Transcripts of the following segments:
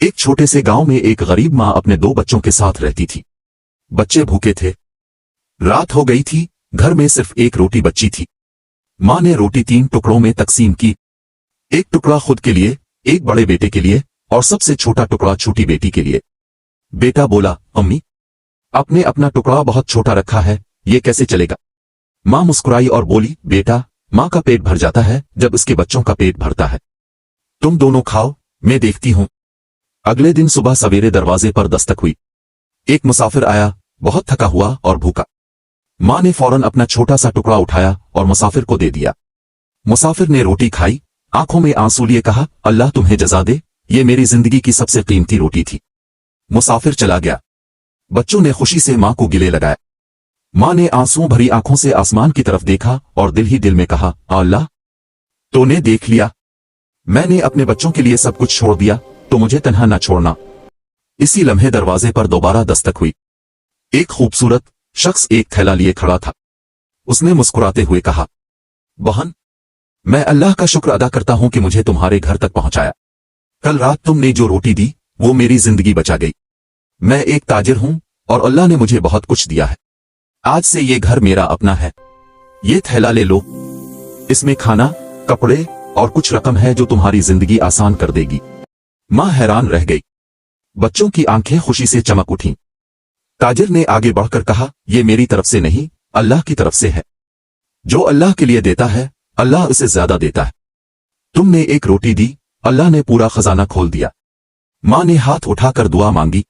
एक छोटे से गांव में एक गरीब माँ अपने 2 बच्चों के साथ रहती थी। बच्चे भूखे थे। रात हो गई थी। घर में सिर्फ एक रोटी बची थी। माँ ने रोटी 3 टुकड़ों में तकसीम की। एक टुकड़ा खुद के लिए, एक बड़े बेटे के लिए और सबसे छोटा टुकड़ा छोटी बेटी के लिए। बेटा बोला, अम्मी, आपने अपना टुकड़ा बहुत छोटा रखा है, ये कैसे चलेगा? माँ मुस्कुराई और बोली, बेटा, माँ का पेट भर जाता है जब इसके बच्चों का पेट भरता है। तुम दोनों खाओ, मैं देखती हूं। अगले दिन सुबह सवेरे दरवाजे पर दस्तक हुई। एक मुसाफिर आया, बहुत थका हुआ और भूखा। माँ ने फौरन अपना छोटा सा टुकड़ा उठाया और मुसाफिर को दे दिया। मुसाफिर ने रोटी खाई, आंखों में आंसू लिए कहा, अल्लाह तुम्हें जज़ा दे, ये मेरी जिंदगी की सबसे कीमती रोटी थी। मुसाफिर चला गया। बच्चों ने खुशी से माँ को गिले लगाया। माँ ने आंसुओं भरी आंखों से आसमान की तरफ देखा और दिल ही दिल में कहा, अल्लाह, तूने देख लिया, मैंने अपने बच्चों के लिए सब कुछ छोड़ दिया, तो मुझे तन्हा न छोड़ना। इसी लम्हे दरवाजे पर दोबारा दस्तक हुई। एक खूबसूरत शख्स एक थैला लिए खड़ा था। उसने मुस्कुराते हुए कहा, बहन, मैं अल्लाह का शुक्र अदा करता हूं कि मुझे तुम्हारे घर तक पहुंचाया। कल रात तुमने जो रोटी दी वो मेरी जिंदगी बचा गई। मैं एक ताजिर हूं और अल्लाह ने मुझे बहुत कुछ दिया है। आज से ये घर मेरा अपना है। ये थैला ले लो, इसमें खाना, कपड़े और कुछ रकम है जो तुम्हारी जिंदगी आसान कर देगी। मां हैरान रह गई। बच्चों की आंखें खुशी से चमक उठीं। ताजिर ने आगे बढ़कर कहा, ये मेरी तरफ से नहीं, अल्लाह की तरफ से है। जो अल्लाह के लिए देता है, अल्लाह उसे ज्यादा देता है। तुमने एक रोटी दी, अल्लाह ने पूरा खजाना खोल दिया। मां ने हाथ उठाकर दुआ मांगी,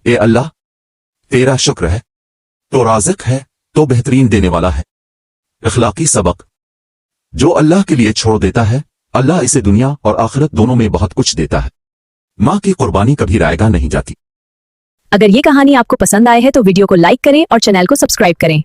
ए अल्लाह, तेरा शुक्र है, तो राज़िक है, तो बेहतरीन देने वाला है। इखलाकी सबक, जो अल्लाह के लिए छोड़ देता है, अल्लाह इसे दुनिया और आखिरत दोनों में बहुत कुछ देता है। माँ की कुर्बानी कभी रायगा नहीं जाती। अगर ये कहानी आपको पसंद आए है तो वीडियो को लाइक करें और चैनल को सब्सक्राइब करें।